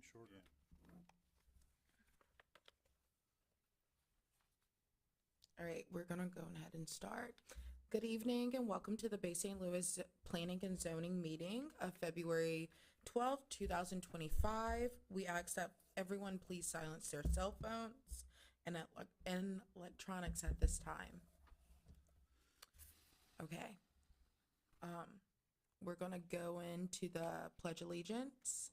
seems shorter. All right, we're gonna go ahead and start. Good evening and welcome to the Bay St. Louis Planning and Zoning meeting of February 12th, 2025. We ask that everyone please silence their cell phones and electronics at this time. Okay. We're gonna go into the Pledge of Allegiance.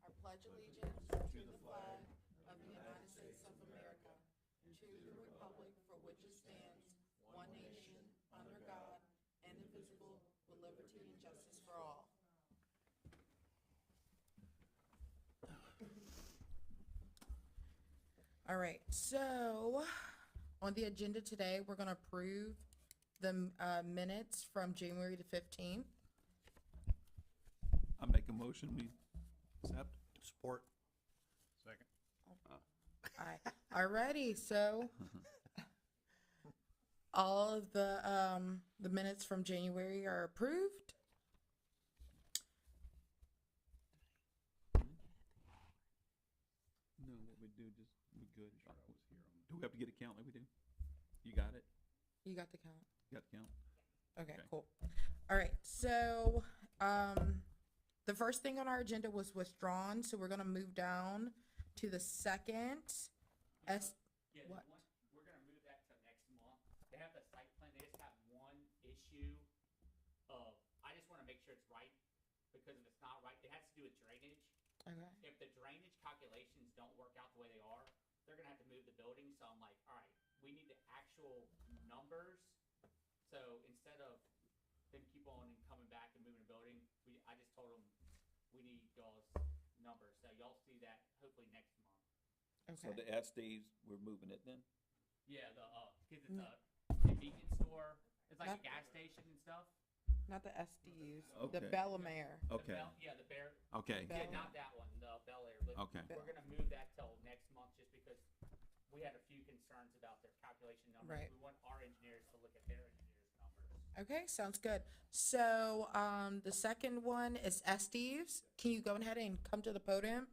I pledge allegiance to the flag of the United States of America, to the republic for which it stands, one nation, under God, indivisible, with liberty and justice for all. All right, so on the agenda today, we're gonna approve the minutes from January the 15th. I make a motion, we accept. Support. Second. Alrighty, so all of the minutes from January are approved. No, what we do, just, we good. Do we have to get a count like we do? You got it? You got the count? You got the count? Okay, Okay. cool. All right, so the first thing on our agenda was withdrawn, so we're gonna move down to the second. Yeah, What? we're gonna move that to next month. They have the site plan, they just have one issue of, I just wanna make sure it's right, because if it's not right, it has to do with drainage. Okay. If the drainage calculations don't work out the way they are, they're gonna have to move the building, so I'm like, alright, we need the actual numbers. So instead of them keep on and coming back and moving the building, I just told them, we need y'all's numbers, so y'all see that hopefully next month. So Okay. the Estes, we're moving it then? Yeah, cause it's a convenience store, it's like a Not- gas station and stuff. Not the SDUs, Okay. the Bellamere. The Okay, Yeah, the Bear, okay, Bel- yeah, not that one, the Bel Air, but okay. we're gonna move that till next month, just because we had a few concerns about their calculation numbers. Right. We want our engineers to look at their engineers' numbers. Okay, sounds good. So the second one is Estes. Can you go ahead and come to the podium?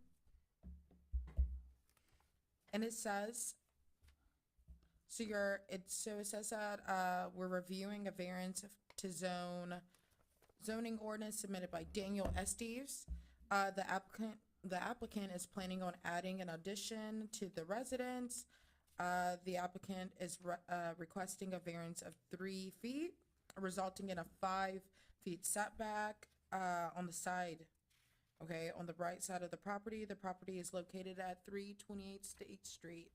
And it says, it says that we're reviewing a variance to zoning ordinance submitted by Daniel Estes. The applicant is planning on adding an addition to the residence. The applicant is requesting a variance of 3 feet, resulting in a 5 feet setback on the side. Okay, on the right side of the property is located at 328 State Street.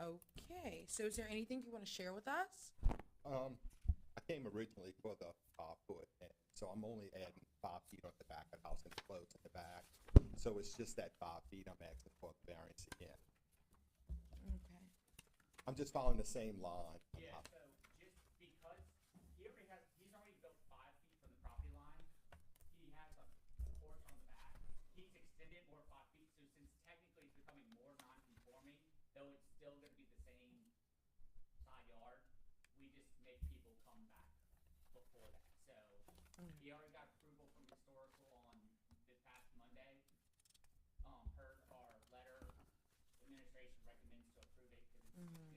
Okay, so is there anything you want to share with us? I came originally for the 5 foot, and so I'm only adding 5 feet on the back of the house and close in the back. So it's just that 5 feet I'm asking for variance again. Okay. I'm just following the same line. Yeah, so just because he's already built 5 feet from the property line, he has a porch on the back. He's extended more 5 feet, so since technically it's becoming more non-conforming, though it's still gonna be the same side yard, we just make people come back before that. So he already got approval from historical on this past Monday. Heard our letter, administration recommends to approve it, cause it's,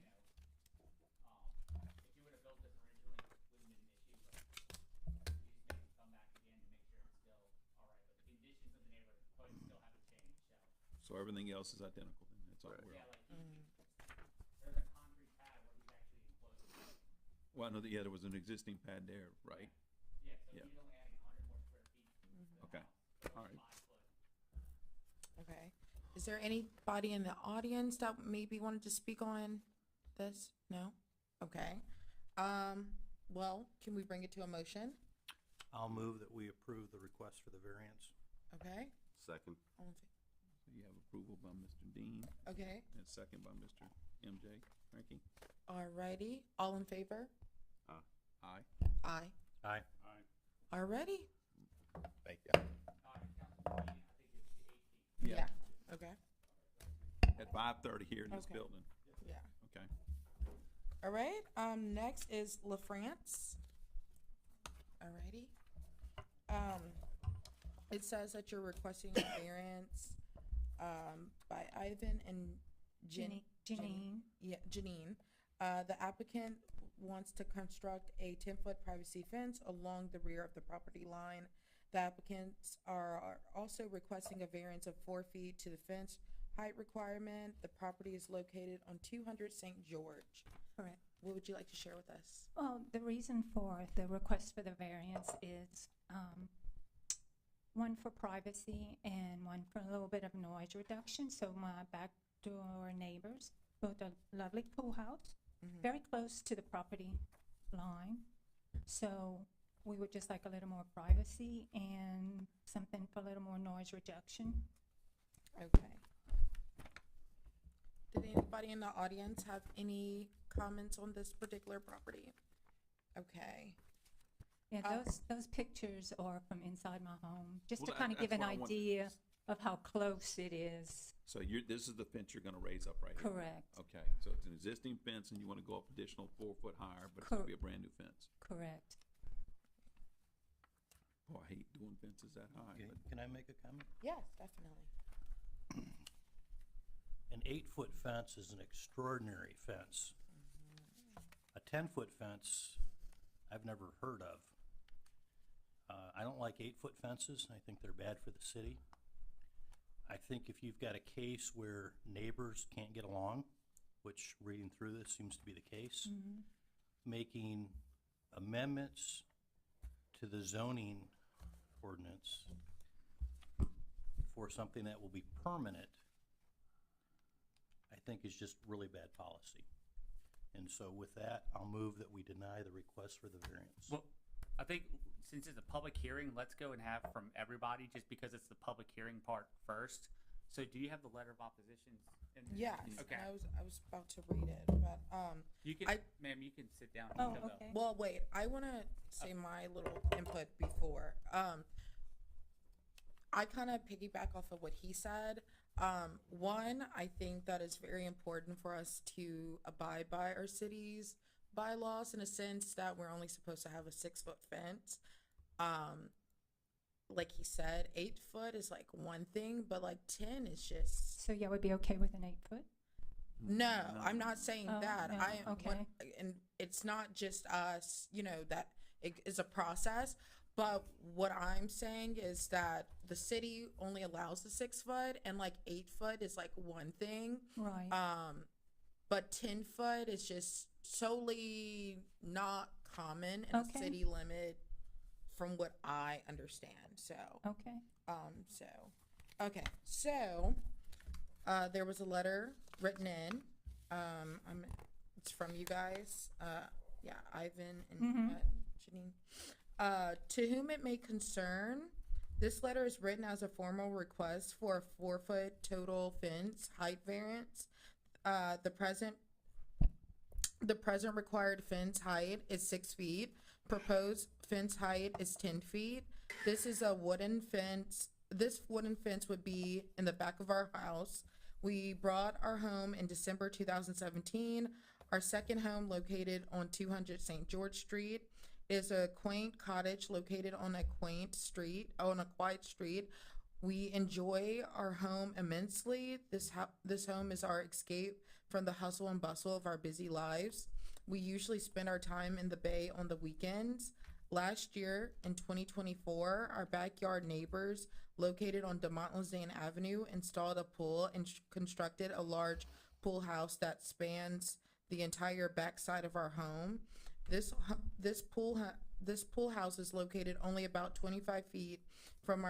you know, if you would've built this originally, it wouldn't have been an issue, but we just make them come back again to make sure it's still alright, but the conditions of the neighborhood still haven't changed, so. So everything else is identical then, that's all we're Yeah, on. like, there's a concrete pad where he's actually enclosed. Well, I know that, yeah, there was an existing pad there, right? Yeah, so Yeah. he's only adding 100 more square feet to the Okay. house. So it's All right. 5 foot. Okay. Is there anybody in the audience that maybe wanted to speak on this? No? Okay. Well, can we bring it to a motion? I'll move that we approve the request for the variance. Okay. Second. All in So you have approval by Mr. Dean Okay. and second by Mr. MJ Frankie. Alrighty. All in favor? Aye. Aye. Aye. Alrighty. Thank you. Councilman Dean, I think it's the 8 feet. Yeah. Okay. At 5:30 here in this Okay. building, Yeah. okay? All right. Next is LaFrance. Alrighty. It says that you're requesting a variance, by Ivan and Janine. Yeah, Janine. The applicant wants to construct a 10-foot privacy fence along the rear of the property line. The applicants are also requesting a variance of 4 feet to the fence height requirement. The property is located on 200 St. George. Correct. What would you like to share with us? Well, the reason for the request for the variance is, one for privacy and one for a little bit of noise reduction. So my back door neighbors built a lovely pool house, very close to the property line. So we would just like a little more privacy and something for a little more noise reduction. Okay. Did anybody in the audience have any comments on this particular property? Okay. Yeah, those pictures are from inside my home, just to Well, kind of give that's an what I want- idea of how close it is. So this is the fence you're gonna raise up right here? Correct, Okay, so it's an existing fence and you wanna go up additional 4 foot higher, but it's gonna be a brand new fence. correct. Oh, I hate doing fences that high, Okay, but can I make a comment? Yes, definitely. An 8-foot fence is an extraordinary fence. A 10-foot fence, I've never heard of. I don't like 8-foot fences. I think they're bad for the city. I think if you've got a case where neighbors can't get along, which reading through this seems to be the case, making amendments to the zoning ordinance for something that will be permanent, I think is just really bad policy. And so with that, I'll move that we deny the request for the variance. Well, I think since it's a public hearing, let's go and have from everybody, just because it's the public hearing part first. So do you have the letter of opposition? Yes, Okay. and I was about to read it, but, You can, I- ma'am, you can sit down. Oh, Have the- okay. well, wait, I wanna say my little input before. I kinda piggyback off of what he said. One, I think that it's very important for us to abide by our city's bylaws in a sense that we're only supposed to have a 6-foot fence. Like he said, 8 foot is like one thing, but like 10 is just, So yeah, would be okay with an 8-foot? no, I'm not saying Oh, that. no, okay. And it's not just us, that it is a process. But what I'm saying is that the city only allows the 6 foot, and like 8 foot is like one thing. Right. But 10 foot is just solely not common in a Okay. city limit, from what I understand. So, Okay. So, there was a letter written in. It's from you guys. Yeah, Ivan and Janine. To whom it may concern, this letter is written as a formal request for a 4-foot total fence height variance. The present required fence height is 6 feet. Proposed fence height is 10 feet. This is a wooden fence. This wooden fence would be in the back of our house. We bought our home in December 2017. Our second home, located on 200 St. George Street, is a quaint cottage located on a quiet street. We enjoy our home immensely. This home is our escape from the hustle and bustle of our busy lives. We usually spend our time in the bay on the weekends. Last year, in 2024, our backyard neighbors located on DeMont Lozane Avenue installed a pool and constructed a large pool house that spans the entire backside of our home. This pool house is located only about 25 feet from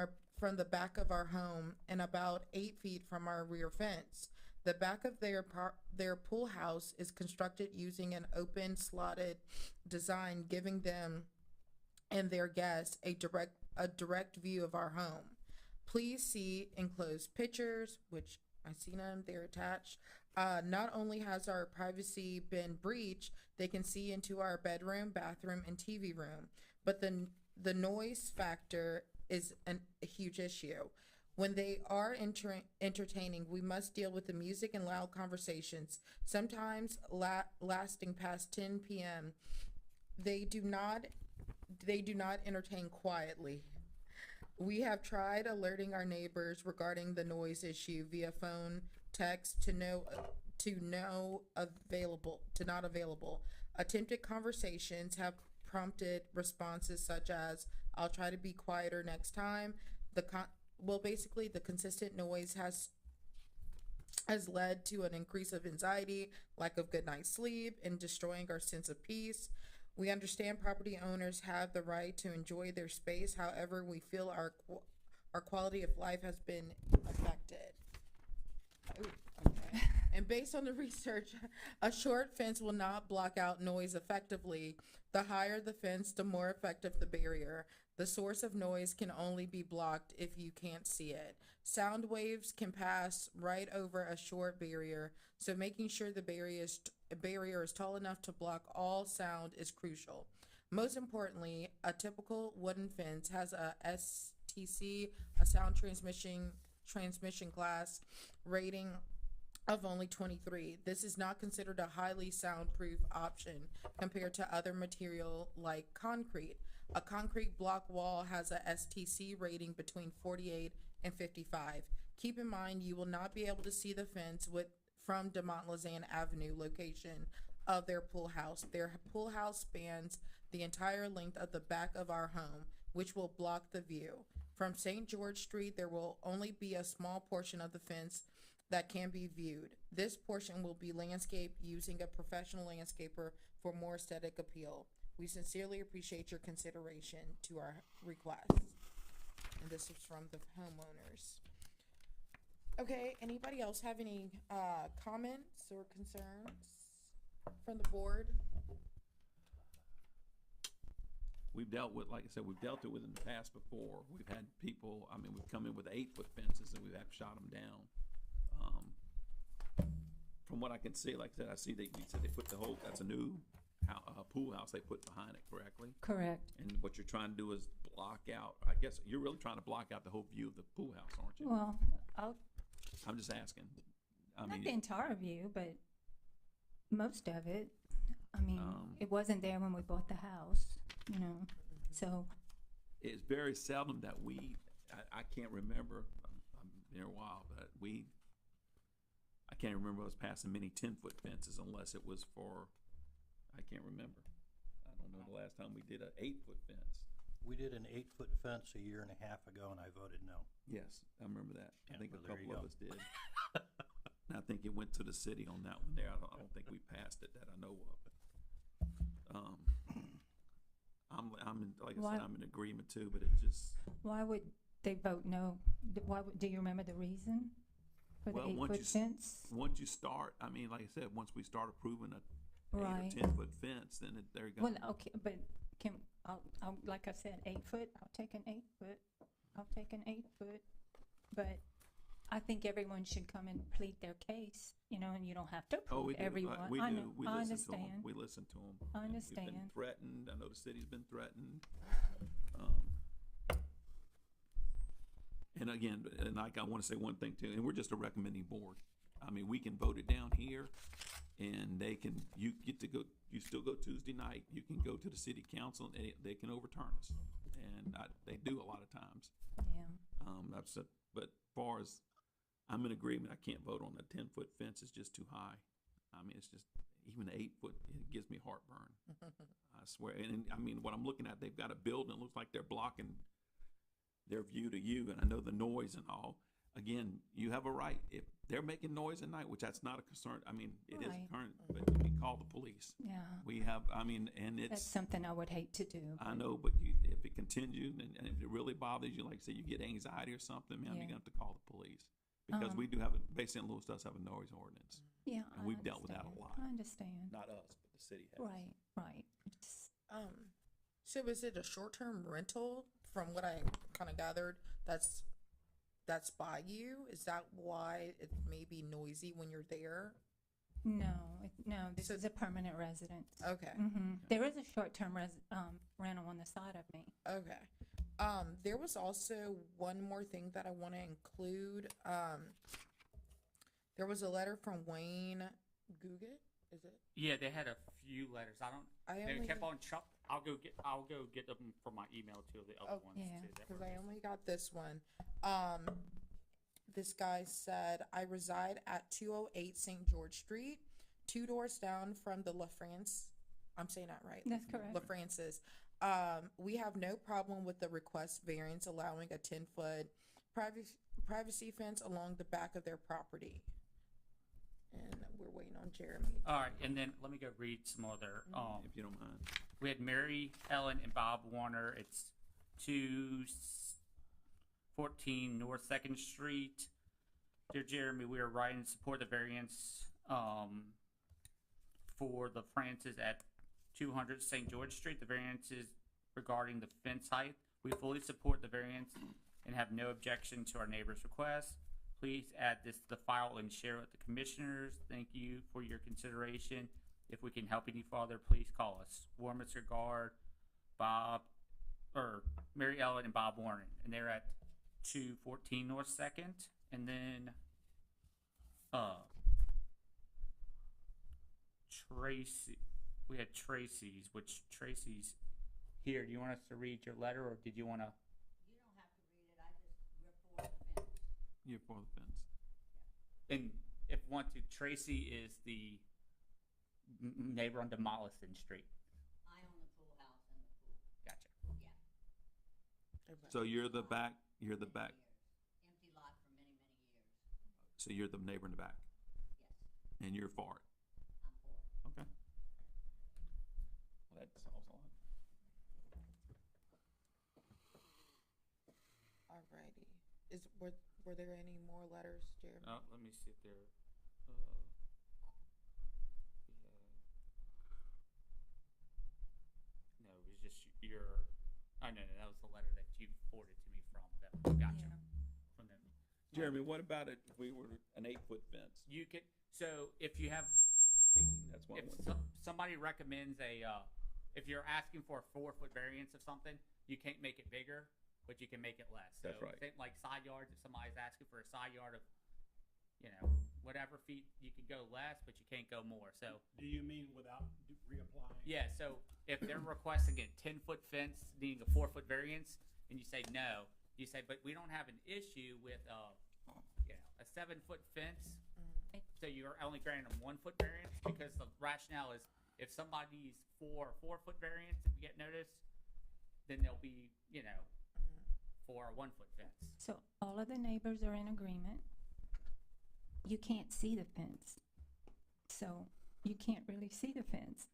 the back of our home and about 8 feet from our rear fence. The back of their pool house is constructed using an open slotted design, giving them and their guests a direct view of our home. Please see enclosed pictures, which I see them, they're attached. Not only has our privacy been breached, they can see into our bedroom, bathroom, and TV room, but the noise factor is a huge issue. When they are entertaining, we must deal with the music and loud conversations, sometimes lasting past 10 p.m. They do not entertain quietly. We have tried alerting our neighbors regarding the noise issue via phone, text to not available. Attempted conversations have prompted responses such as, "I'll try to be quieter next time." Basically, the consistent noise has led to an increase of anxiety, lack of good night's sleep, and destroying our sense of peace. We understand property owners have the right to enjoy their space. However, we feel our quality of life has been affected. Ooh, okay. And based on the research, a short fence will not block out noise effectively. The higher the fence, the more effective the barrier. The source of noise can only be blocked if you can't see it. Sound waves can pass right over a short barrier, so making sure the barrier is tall enough to block all sound is crucial. Most importantly, a typical wooden fence has a STC, a sound transmission class rating of only 23. This is not considered a highly soundproof option compared to other material like concrete. A concrete block wall has a STC rating between 48 and 55. Keep in mind you will not be able to see the fence from DeMont Lezanne Avenue location of their pool house. Their pool house spans the entire length of the back of our home, which will block the view. From St. George Street, there will only be a small portion of the fence that can be viewed. This portion will be landscaped using a professional landscaper for more aesthetic appeal. We sincerely appreciate your consideration to our request. And this is from the homeowners. Okay, anybody else have any comments or concerns from the board? We've dealt with, like I said, we've dealt with in the past before. We've had people, we've come in with 8-foot fences and we have shot them down. From what I can see, like I said, I see you said they put that's a new pool house they put behind it, correctly? Correct. And what you're trying to do is block out, I guess, you're really trying to block out the whole view of the pool house, aren't you? Well, I'm just asking. not the entire view, but most of it. It wasn't there when we bought the house, so. It's very seldom that I can't remember, I'm been here a while, but I can't remember us passing many 10-foot fences unless it was for, I can't remember. I don't know the last time we did an 8-foot fence. We did an 8-foot fence a year and a half ago, and I voted no. Yes, I remember that. I Yeah, think a well, there you couple of go. us did. And I think it went to the city on that one there. I don't think we passed it that I know of. Like I said, I'm in agreement too, but it just. Why would they vote no? Do you remember the reason for the Well, 8-foot fence? Once you start, like I said, once we start approving a 8 Right. or 10-foot fence, then they're Well, going. okay, but I'll like I said, 8-foot, I'll take an 8-foot, but I think everyone should come and plead their case, and you don't have to Oh, approve we do. everyone. We I do. know, We I listen to them. understand. We listen to them. I We've been understand. threatened. I know the city's been threatened. And again, I want to say one thing too, and we're just a recommending board. We can vote it down here, and you get to go, you still go Tuesday night, you can go to the city council, and they can overturn us. And they do a lot of times. Yeah. But far as, I'm in agreement, I can't vote on a 10-foot fence, it's just too high. It's just, even 8-foot, it gives me heartburn. I swear, and what I'm looking at, they've got a building, it looks like they're blocking their view to you, and I know the noise and all. Again, you have a right, if they're making noise at night, which that's not a concern, it is Right. a current, but you can call the police. Yeah. We have, and That's it's, something I would hate to do. I know, but if it continues, and if it really bothers you, like say you get anxiety or something, man, Yeah. you're gonna have to call the police. Because we do Bay St. Louis does have a noise ordinance, Yeah, and we've dealt with that a lot. I understand. Not us, but the city has. Right. Just- So is it a short-term rental, from what I kind of gathered, that's by you? Is that why it may be noisy when you're there? No, this So- is a permanent residence. Okay, There is a short-term rental on the side of me. okay. There was also one more thing that I want to include. There was a letter from Wayne Guget, is it? Yeah, they had a few letters. I They only, kept on I'll go get them from my email too, the other Oh, ones Yeah. too. that Because were I missing. only got this one. This guy said, I reside at 208 St. George Street, 2 doors down from the La France. I'm saying that right. That's correct. La Francis. We have no problem with the request variance allowing a 10-foot privacy fence along the back of their property. And we're waiting on Jeremy. All right, and then let me go read some other. If you don't mind. We had Mary Ellen and Bob Warner. It's 214 North Second Street. Dear Jeremy, we are writing to support the variance for the Francis at 200 St. George Street. The variance is regarding the fence height. We fully support the variance and have no objection to our neighbor's request. Please add this to the file and share it with the commissioners. Thank you for your consideration. If we can help any further, please call us. Warmest regard, Mary Ellen and Bob Warren, and they're at 214 North Second. And then, Tracy, we had Tracy's, which Tracy's here. Do you want us to read your letter, or did you want to? You don't have to read it, we're for the fence. You're for the fence. And if want to, Tracy is the neighbor on Demolison Street. I own the pool house and the pool, Gotcha. yeah. So you're the back, you're the back, Years. Empty lot for many, many years, so you're the neighbor in the back, yes, and you're for it. I'm for it. Okay. Well, that solves all that. Alrighty. Were there any more letters, Jeremy? Let me see if there. No, it was just your. Oh no, that was the letter that you forwarded to me from them. Gotcha. Yeah. From them. Jeremy, what about it if we were an 8-foot fence? You can. So if you have, That's why I if went. somebody recommends if you're asking for a 4-foot variance of something, you can't make it bigger, but you can make it less. That's So, right. Like side yards, if somebody's asking for a side yard of, whatever feet, you can go less, but you can't go more. So Do you mean without reapplying? yeah, so if they're requesting a 10-foot fence, needing a 4-foot variance, and you say no, you say, but we don't have an issue with a 7-foot fence. So you're only granting them 1-foot variance because the rationale is if somebody's for a 4-foot variance, if you get notice, then they'll be, for a 1-foot fence. So all of the neighbors are in agreement. You can't see the fence. So you can't really see the fence.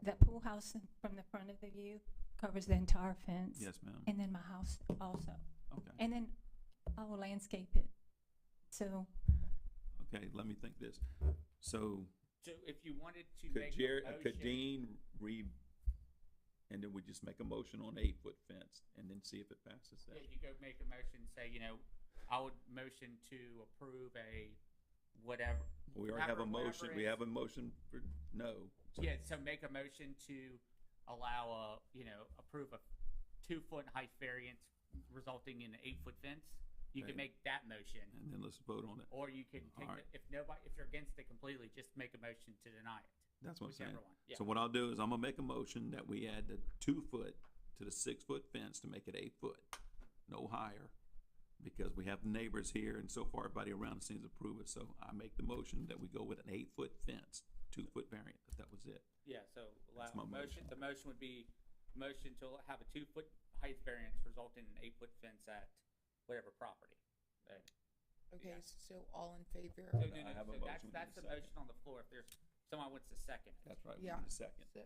That pool house from the front of the view covers the entire fence. Yes, ma'am. And then my house also. Okay. And then I will landscape it. So, Okay, let me think this. So So if you wanted to could make could Dean and then we just make a motion on 8-foot fence and then see if it passes that? Yeah, you go make a motion, say, I would motion to approve a whatever. We already have a whatever motion, it we is. have a motion for no. So- Yeah, so make a motion to allow approve a 2-foot height variance resulting in an 8-foot fence. You can Okay. make that motion, And then let's vote on it. or you can take All right. if you're against it completely, just make a motion to deny it. That's what I'm saying. Whichever one. Yeah. So what I'll do is I'm gonna make a motion that we add the 2-foot to the 6-foot fence to make it 8-foot, no higher. Because we have neighbors here and so far everybody around seems to approve it, so I make the motion that we go with an 8-foot fence, 2-foot variant, if that was it. Yeah, so That's my motion. the motion would be motion to have a 2-foot height variance resulting in an 8-foot fence at whatever property. Okay, Yeah. so all in favor? So, of- I have a so motion, we that's need the a motion on the floor. If there's someone wants to second it. That's right, we Yeah. need a second. So,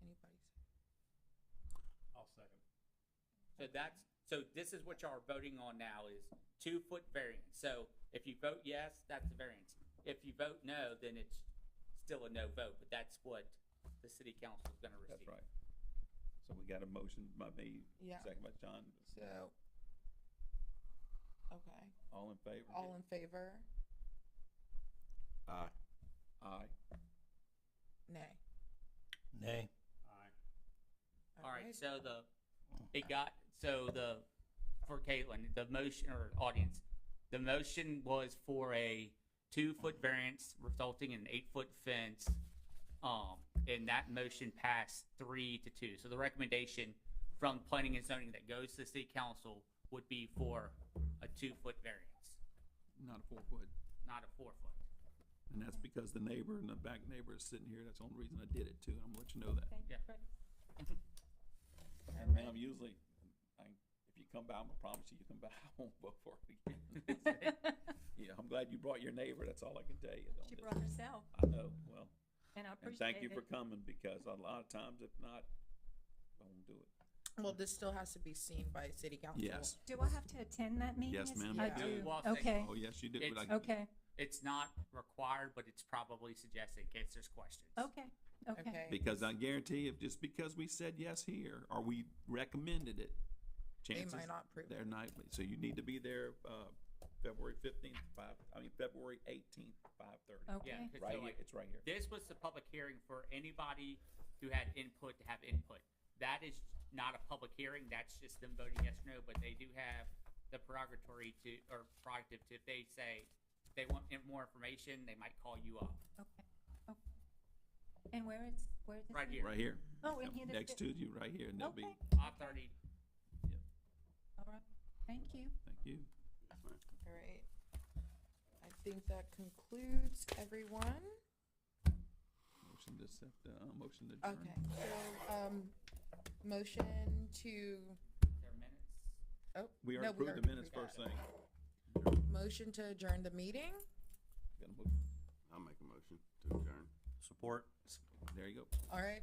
anybody's, I'll second. So this is what y'all are voting on now is 2-foot variance. So if you vote yes, that's the variance. If you vote no, then it's still a no vote, but that's what the city council is gonna receive. That's right. So we got a motion by me, Yeah. second by John. so, okay, All in favor? all in favor? Aye. Aye. Nay. Nay. Aye. All right, so for Caitlin, the motion, or audience, the motion was for a 2-foot variance resulting in an 8-foot fence, and that motion passed 3-2. So the recommendation from planning and zoning that goes to the city council would be for a 2-foot variance, Not a 4-foot. not a 4-foot. And that's because the neighbor and the back neighbor is sitting here. That's the only reason I did it too. I'm gonna let you know that. Thank you Yeah. for- And ma'am, usually, if you come by, I'm gonna promise you, you come by, I won't vote for it again. Yeah, I'm glad you brought your neighbor. That's all I can tell you. Don't She it? brought herself, I know, well, and I and appreciate thank you for it. coming, because a lot of times, if not, I won't do it. Well, this still has to be seen by city council. Yes. Do I have to attend that meeting? Yes, ma'am, I you do. do. Well, Okay, Oh, yes, you do. It's- But I- okay, It's not required, but it's probably suggested in case there's questions. okay, okay. Okay. Because I guarantee if just because we said yes here, or we recommended it, They chances might not prove they're it. not, so you need to be there, February 15th, February 18th, 5:30. Okay. Yeah, 'cause Right so here, like, it's right here. this was the public hearing for anybody who had input to have input. That is not a public hearing, that's just them voting yes or no, but they do have the prerogative to, if they say they want more information, they might call you up. Okay, okay. And where is it? Right here. Right here. Oh, in Yep, here. Next to you, right here, and they'll be, Okay. 5:30. All right, thank you. thank you. All right. I think that concludes everyone. Motion to accept, motion to adjourn. Okay, so, motion to, Their minutes. oh. We no, already approved the minutes approved first that. thing. Motion to adjourn the meeting. Got a motion? I'll make a motion to adjourn. Support. There you go. All right,